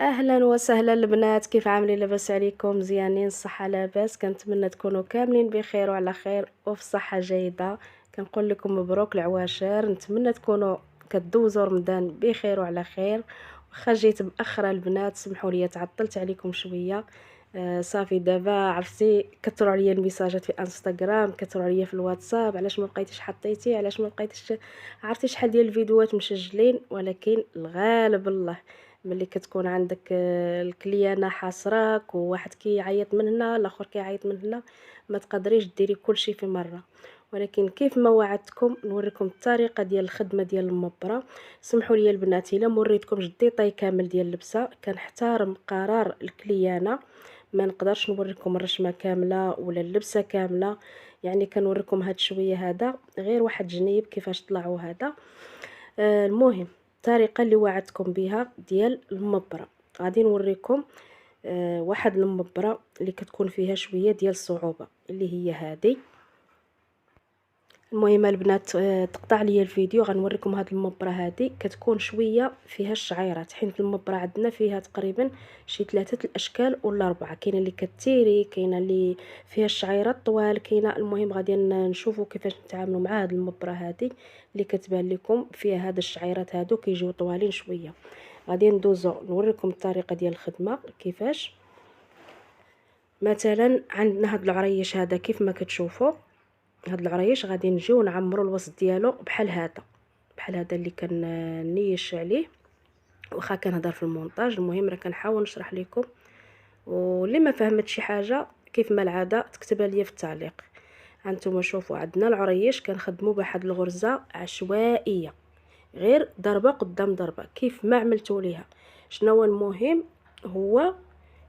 اهلا وسهلا البنات، كيف عاملين؟ لاباس عليكم؟ مزيانين؟ الصحه لاباس؟ كنتمنى تكونوا كاملين بخير وعلى خير وفي صحه جيده. كنقول لكم مبروك العواشر، نتمنى تكونوا كدوزوا رمضان بخير وعلى خير. واخا جيت مأخره البنات سمحوا لي تعطلت عليكم شويه. صافي دابا عرفتي كثروا عليا الميساجات في انستغرام، كثروا عليا في الواتساب، علاش ما بقيتيش حطيتي، علاش ما بقيتيش. عرفتي شحال ديال الفيديوهات مسجلين، ولكن الغالب الله ملي كتكون عندك الكليانه حاصراك وواحد كيعيط من هنا الاخر كيعيط من هنا، ما تقدريش ديري كلشي في مره. ولكن كيف ما وعدتكم نوريكم الطريقه ديال الخدمه ديال المبره. سمحوا لي البنات الا موريتكم الديطاي كامل ديال اللبسه، كنحترم قرار الكليانه، ما نقدرش نوريكم الرشمه كامله ولا اللبسه كامله. يعني كنوريكم هاد شويه هذا غير واحد جنيب كيفاش طلعوا هذا. المهم الطريقه اللي وعدتكم بها ديال المبره، غادي نوريكم واحد المبره اللي كتكون فيها شويه ديال الصعوبه اللي هي هذه. المهم البنات تقطع لي الفيديو، غنوريكم هاد المبره هذه كتكون شويه فيها الشعيرات، حيت المبره عندنا فيها تقريبا شي 3 الاشكال ولا 4. كاينه اللي كتيري، كاينه اللي فيها الشعيرات طوال، كاينه. المهم غادي نشوفوا كيفاش نتعاملوا مع هاد المبره هذه اللي كتبان لكم فيها هاد الشعيرات هادو كيجيو طوالين شويه. غادي ندوزو نوريكم الطريقه ديال الخدمه كيفاش. مثلا عندنا هاد العريش هذا كيف ما كتشوفوا، هاد العريش غادي نجيو نعمروا الوسط ديالو بحال هذا، بحال هذا اللي كنيش عليه. واخا كنهضر في المونتاج، المهم راه كنحاول نشرح لكم. واللي ما فهمت شي حاجه كيف ما العاده تكتبها لي في التعليق. هانتوما شوفوا عندنا العريش كنخدموا بواحد الغرزه عشوائيه، غير ضربه قدام ضربه كيف ما عملتوا ليها. شنو هو المهم؟ هو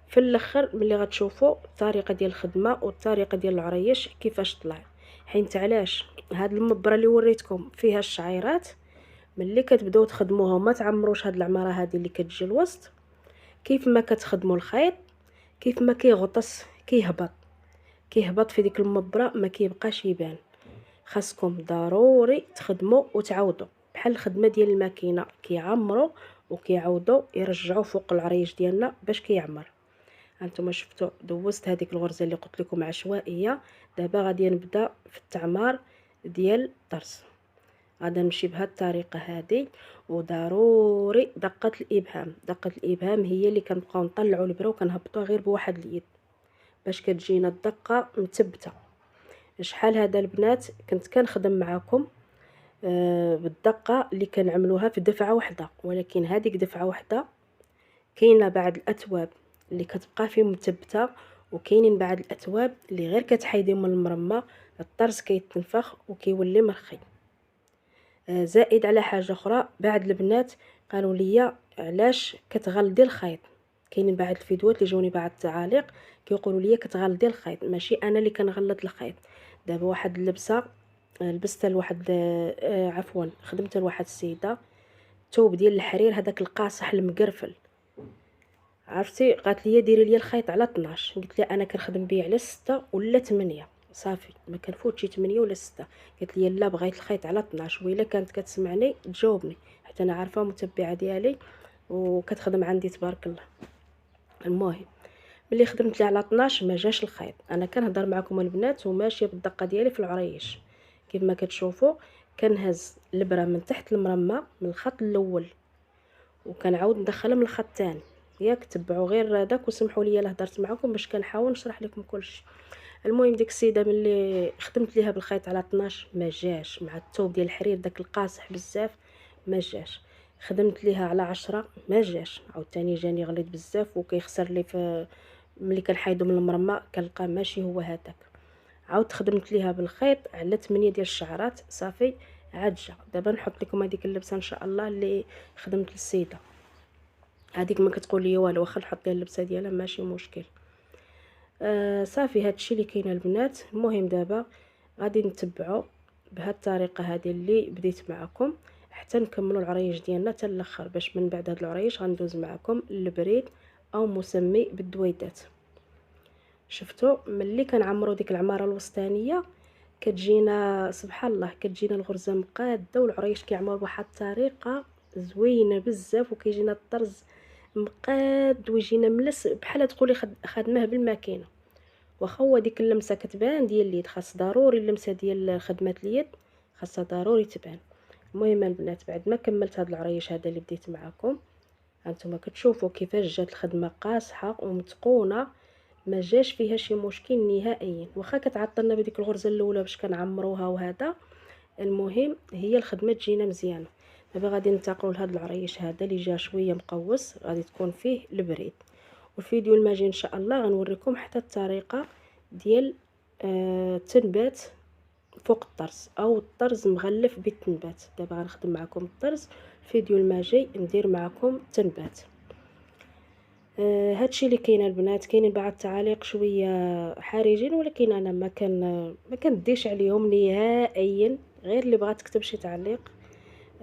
في الاخر ملي غتشوفوا الطريقه ديال الخدمه والطريقه ديال العريش كيفاش طلع. حيت علاش هاد المبره اللي وريتكم فيها الشعيرات، ملي كتبداو تخدموها وما تعمروش هاد العماره هذه اللي كتجي الوسط، كيف ما كتخدموا الخيط كيف ما كيغطس كيهبط في ديك المبره ما كيبقاش يبان. خاصكم ضروري تخدموا وتعاودوا بحال الخدمه ديال الماكينه، كيعمروا وكيعاودوا يرجعوا فوق العريش ديالنا باش كيعمر. هانتوما شفتوا دوزت هذيك الغرزه اللي قلت لكم عشوائيه. دابا غادي نبدا في التعمار ديال الطرز. غادي نمشي بهذه الطريقه هذه. وضروري دقه الابهام، دقه الابهام هي اللي كنبقاو نطلعوا البره وكنهبطوها غير بواحد اليد باش كتجينا الدقه مثبته. شحال هذا البنات كنت كنخدم معاكم بالدقه اللي كنعملوها في دفعه واحده، ولكن هذيك دفعه واحده كاينه بعض الاثواب اللي كتبقى فيه مثبته، وكاينين بعض الاثواب اللي غير كتحيديهم من المرمى الطرز كيتنفخ وكيولي مرخي. زائد على حاجه اخرى، بعض البنات قالوا لي علاش كتغلدي الخيط. كاينين بعض الفيديوهات اللي جوني بعض التعاليق كيقولوا لي كتغلدي الخيط. ماشي انا اللي كنغلط الخيط. دابا واحد اللبسه لبستها لواحد عفوا خدمتها لواحد السيده، الثوب ديال الحرير هذاك القاصح المقرفل. عرفتي قالت لي ديري لي الخيط على 12، قلت لها انا كنخدم به على 6 ولا 8 صافي، ما كنفوتش 8 ولا 6. قالت لي لا بغيت الخيط على 12. وإلا كانت كتسمعني تجاوبني، حتى انا عارفه متبعه ديالي وكتخدم عندي تبارك الله. المهم ملي خدمت لي على 12 ما جاش الخيط. انا كنهضر معكم البنات وماشيه بالدقه ديالي في العريش. كيف ما كتشوفوا كنهز البره من تحت المرمى من الخط الاول وكنعاود ندخلها من الخط الثاني. ياك تبعوا غير داك وسمحوا لي الا هضرت معكم باش كنحاول نشرح لكم كلشي. المهم ديك السيده ملي خدمت ليها بالخيط على 12 ما جاش، مع الثوب ديال الحرير داك القاصح بزاف ما جاش. خدمت ليها على 10 ما جاش، عاوتاني جاني غليظ بزاف وكيخسر لي في ملي كنحيدو من المرمى كنلقى ماشي هو هذاك. عاود خدمت ليها بالخيط على 8 ديال الشعرات صافي عاد جا. دابا نحط لكم هذيك اللبسه ان شاء الله اللي خدمت للسيده هذيك. ما كتقول لي والو واخا نحط ليها اللبسه ديالها ماشي مشكل. صافي هادشي اللي كاين البنات. المهم دابا غادي نتبعوا بهاد الطريقه هذه اللي بديت معكم حتى نكملوا العريش ديالنا حتى الاخر، باش من بعد هاد العريش غندوز معكم البريد او مسمي بالدويدات. شفتوا ملي كنعمروا ديك العماره الوسطانيه كتجينا سبحان الله، كتجينا الغرزه مقاده والعريش كيعمر بواحد الطريقه زوينه بزاف وكيجينا الطرز مقاد ويجينا ملس بحال تقولي خدمه بالماكينه. واخا هو ديك اللمسه كتبان ديال اليد، خاص ضروري اللمسه ديال خدمه اليد خاصها ضروري تبان. المهم البنات بعد ما كملت هاد العريش هذا اللي بديت معكم، هانتوما كتشوفوا كيفاش جات الخدمه قاصحه ومتقونه، ما جاش فيها شي مشكل نهائيا. واخا كتعطلنا بديك الغرزه الاولى باش كنعمروها وهذا، المهم هي الخدمه تجينا مزيانه. دابا غادي ننتقلوا لهاد العريش هذا اللي جا شويه مقوس، غادي تكون فيه البريد. والفيديو الماجي ان شاء الله غنوريكم حتى الطريقه ديال التنبات فوق الطرز او الطرز مغلف بالتنبات. دابا غنخدم معكم الطرز، الفيديو الماجي ندير معكم التنبات. هادشي اللي كاين البنات. كاينين بعض التعاليق شويه حرجين، ولكن انا ما كنديش عليهم نهائيا، غير اللي بغات تكتب شي تعليق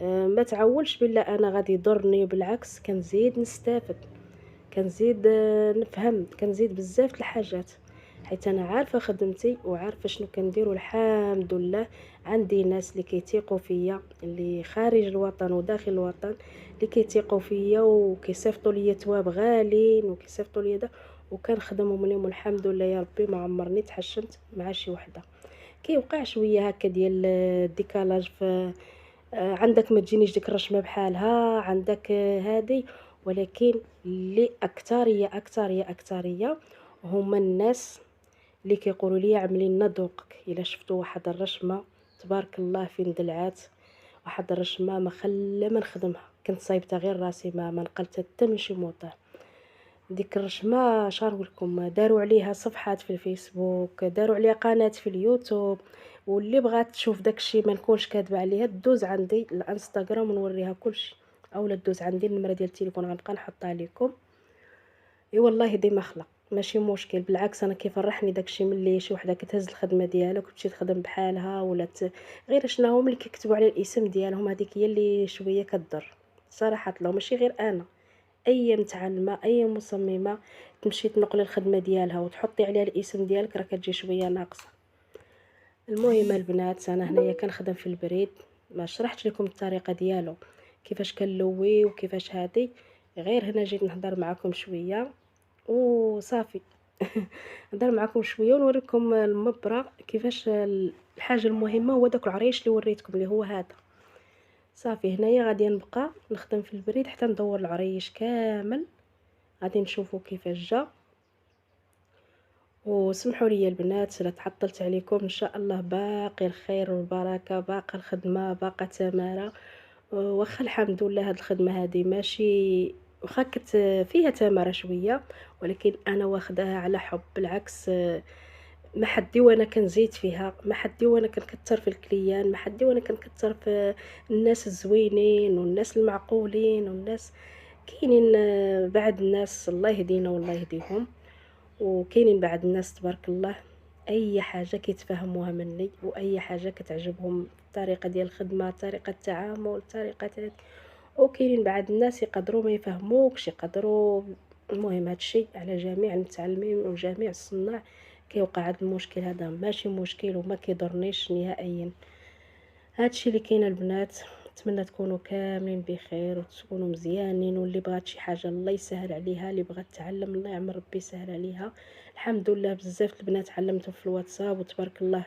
ما تعولش بلا انا غادي يضرني، بالعكس كنزيد نستافد، كنزيد نفهم، كنزيد بزاف الحاجات، حيت انا عارفه خدمتي وعارفه شنو كندير. والحمد لله عندي ناس اللي كيثيقوا فيا، اللي خارج الوطن وداخل الوطن، اللي كيثيقوا فيا وكيصيفطوا لي تواب غالين وكيصيفطوا لي دا، وكنخدمهم لهم. الحمد لله يا ربي ما عمرني تحشمت مع شي وحده. كيوقع شويه هكا ديال الديكالاج في عندك ما تجينيش ديك الرشمه بحالها، عندك هادي. ولكن اللي اكثريه هما الناس اللي كيقولوا لي عملي لنا ذوقك. الا شفتوا واحد الرشمه تبارك الله فين دلعات، واحد الرشمه ما خلى ما نخدمها، كنت صايبتها غير راسي، ما نقلت حتى من شي موطع. ديك الرشمه شارو لكم، داروا عليها صفحات في الفيسبوك، داروا عليها قناه في اليوتيوب، واللي بغات تشوف داكشي ما نكونش كاتبه عليها دوز عندي الانستغرام ونوريها كلشي، اولا دوز عندي النمره ديال التليفون غنبقى نحطها لكم. اي والله ديما خلق ماشي مشكل، بالعكس انا كيفرحني داكشي ملي شي وحده كتهز الخدمه ديالها وكتمشي تخدم بحالها، ولا غير شنو هما اللي كيكتبوا على الاسم ديالهم، هذيك هي اللي شويه كضر صراحه. لو ماشي غير انا، اي متعلمه اي مصممه تمشي تنقل الخدمه ديالها وتحطي عليها الاسم ديالك راه كتجي شويه ناقصه. المهم البنات انا هنايا كنخدم في البريد، ما شرحت لكم الطريقه ديالو كيفاش كنلوي وكيفاش هادي، غير هنا جيت نهضر معكم شويه وصافي. نهضر معكم شويه ونوريكم المبرة كيفاش الحاجه المهمه هو داك العريش اللي وريتكم اللي هو هذا. صافي هنايا غادي نبقى نخدم في البريد حتى ندور العريش كامل، غادي نشوفوا كيفاش جا. وسمحوا لي البنات لا تعطلت عليكم، ان شاء الله باقي الخير والبركه، باقي الخدمه، باقي تماره. واخا الحمد لله هاد الخدمه هادي ماشي، واخا كنت فيها تماره شويه، ولكن انا واخداها على حب. بالعكس ما حدي وانا كنزيد فيها، ما حدي وانا كنكثر في الكليان، ما حدي وانا كنكثر في الناس الزوينين والناس المعقولين والناس. كاينين بعض الناس الله يهدينا والله يهديهم، وكاينين بعض الناس تبارك الله اي حاجه كيتفهموها مني، واي حاجه كتعجبهم الطريقه ديال الخدمه، طريقه التعامل، طريقه وكاينين بعض الناس يقدروا ما يفهموكش، يقدروا. المهم هادشي على جميع المتعلمين وجميع الصناع كيوقع هذا المشكل هذا، ماشي مشكل وما كيضرنيش نهائيا. هادشي اللي كاين البنات. نتمنى تكونوا كاملين بخير وتكونوا مزيانين، واللي بغات شي حاجه الله يسهل عليها، اللي بغات تعلم الله يعمر ربي يسهل عليها. الحمد لله بزاف البنات علمتهم في الواتساب وتبارك الله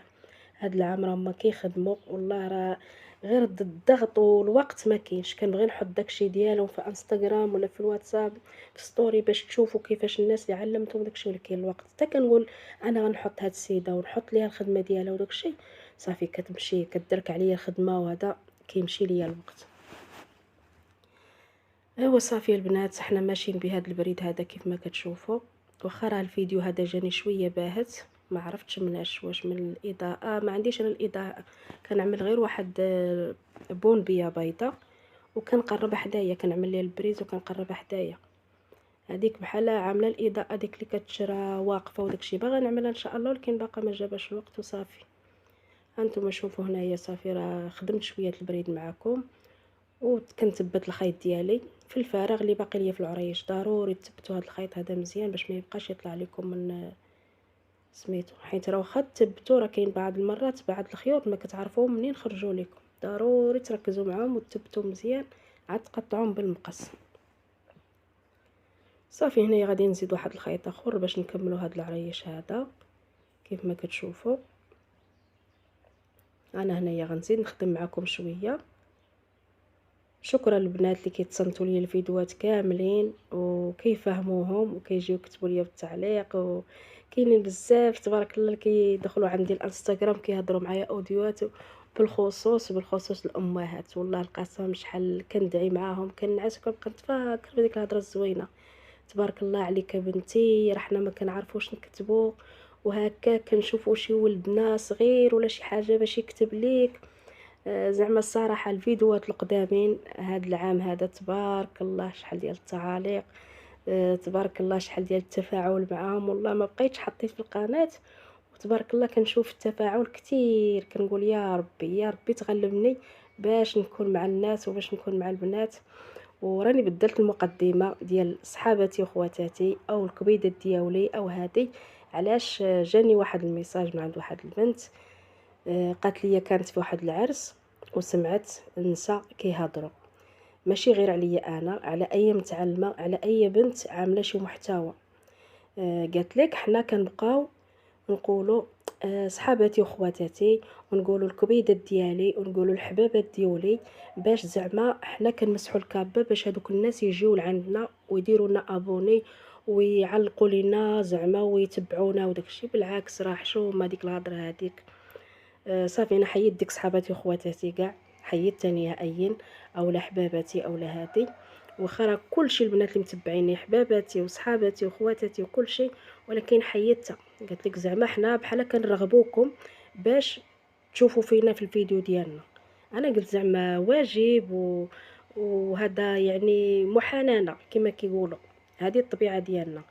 هاد العام راهم كيخدموا، والله راه غير الضغط والوقت ما كاينش. كنبغي نحط داكشي ديالهم في انستغرام ولا في الواتساب في ستوري باش تشوفوا كيفاش الناس اللي علمتهم داكشي، ولكن الوقت حتى كنقول انا غنحط هاد السيده ونحط ليها الخدمه ديالها وداكشي، صافي كتمشي كدرك عليا الخدمه وهذا كيمشي ليا الوقت. ايوا صافي البنات حنا ماشيين بهذا البريد هذا كيف ما كتشوفوا. واخا راه الفيديو هذا جاني شويه باهت، ما عرفتش مناش واش من الاضاءه، ما عنديش انا الاضاءه، كنعمل غير واحد بونبيه بيضه وكنقرب حدايا، كنعمل ليها البريز وكنقرب حدايا. هذيك بحال عامله الاضاءه ديك اللي كتشرى واقفه وداكشي باغا نعملها ان شاء الله، ولكن باقا ما جابش الوقت وصافي. هانتوما شوفوا هنايا صافي راه خدمت شويه البريد معكم وكنثبت الخيط ديالي في الفراغ اللي باقي ليا في العريش. ضروري تثبتوا هذا الخيط هذا مزيان باش ما يبقاش يطلع لكم من سميتو، حيت راه واخا تثبتوا راه كاين بعض المرات بعض الخيوط ما كتعرفوهم منين خرجوا لكم، ضروري تركزوا معاهم وتثبتوا مزيان عاد تقطعوهم بالمقص. صافي هنايا غادي نزيد واحد الخيط اخر باش نكملوا هذا العريش هذا كيف ما كتشوفوا. انا هنايا غنزيد نخدم معكم شويه. شكرا للبنات اللي كيتصنتوا لي الفيديوهات كاملين وكيفهموهم وكيجيو يكتبوا لي بالتعليق، وكاينين بزاف تبارك الله اللي كيدخلوا عندي الانستغرام كيهضروا معايا اوديوات، بالخصوص الامهات. والله القسم شحال كندعي معاهم كنعس كنبقى نتفكر بديك الهضره الزوينه. تبارك الله عليك بنتي، راه حنا ما كنعرفوش نكتبوا وهكا كنشوفوا شي ولدنا صغير ولا شي حاجه باش يكتب ليك. زعما الصراحه الفيديوهات القدامين هاد العام هذا تبارك الله شحال ديال التعاليق، تبارك الله شحال ديال التفاعل معاهم. والله ما بقيتش حطيت في القناه وتبارك الله كنشوف التفاعل كتير، كنقول يا ربي يا ربي تغلبني باش نكون مع الناس وباش نكون مع البنات. وراني بدلت المقدمه ديال صحاباتي وخواتاتي او الكبيدات ديالي او هادي. علاش؟ جاني واحد الميساج من عند واحد البنت، قالت لي كانت في واحد العرس وسمعت النساء كيهضروا ماشي غير عليا انا، على اي متعلمه، على اي بنت عامله شي محتوى. قالت لك حنا كنبقاو نقولوا صحاباتي وخواتاتي ونقولوا الكبيدات ديالي ونقولوا الحبابات ديولي باش زعما حنا كنمسحوا الكابه باش هذوك الناس يجيو لعندنا ويديروا لنا ابوني ويعلقوا لنا زعما ويتبعونا وداكشي. بالعكس راه حشومه ديك الهضره هذيك. صافي انا حيدت ديك صحاباتي وخواتاتي كاع، حيدت نهائيا، اولا حباباتي اولا هادي. واخا راه كلشي البنات اللي متبعيني حباباتي وصحاباتي وخواتاتي وكلشي، ولكن حيدتها. قالت لك زعما حنا بحال كنرغبوكم باش تشوفوا فينا في الفيديو ديالنا. انا قلت زعما واجب وهذا يعني محاننه كما كيقولوا، هذه الطبيعه ديالنا.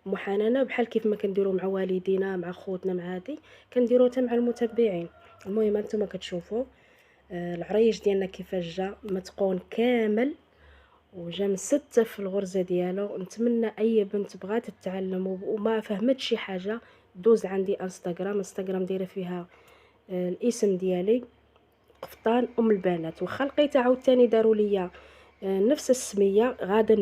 محاننه بحال كيف ما كنديروا مع والدينا مع خوتنا مع هذه كنديروا حتى مع المتبعين. المهم انتم كتشوفوا العريش ديالنا كيفاش جا متقون كامل وجا مسته في الغرزه ديالو. نتمنى اي بنت بغات تتعلم وما فهمتش شي حاجه دوز عندي انستغرام دايره فيها الاسم ديالي قفطان ام البنات. وخا لقيت عاوتاني داروا ليا نفس السميه غادا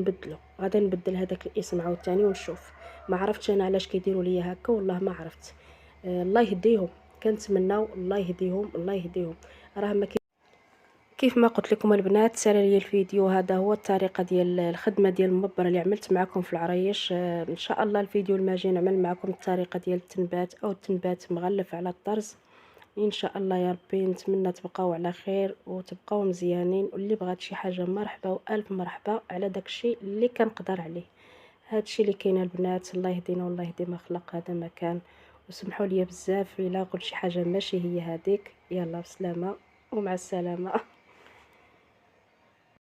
نبدل هذاك الاسم عاوتاني ونشوف. ما عرفتش انا علاش كيديروا ليا هكا، والله ما عرفت. الله يهديهم، كنتمناو الله يهديهم الله يهديهم. راه ما كيف ما قلت لكم البنات سال لي الفيديو هذا هو الطريقه ديال الخدمه ديال المبره اللي عملت معكم في العريش. ان شاء الله الفيديو الماجي نعمل معكم الطريقه ديال التنبات او التنبات مغلف على الطرز ان شاء الله. يا ربي نتمنى تبقاو على خير وتبقاو مزيانين، واللي بغات شي حاجه مرحبا والف مرحبا على داكشي اللي كنقدر عليه. هادشي اللي كاين البنات. الله يهدينا والله يهدي ما خلق هذا مكان. وسمحوا لي بزاف الا قلت شي حاجه ماشي هي هذيك. يلا بسلامه ومع السلامه.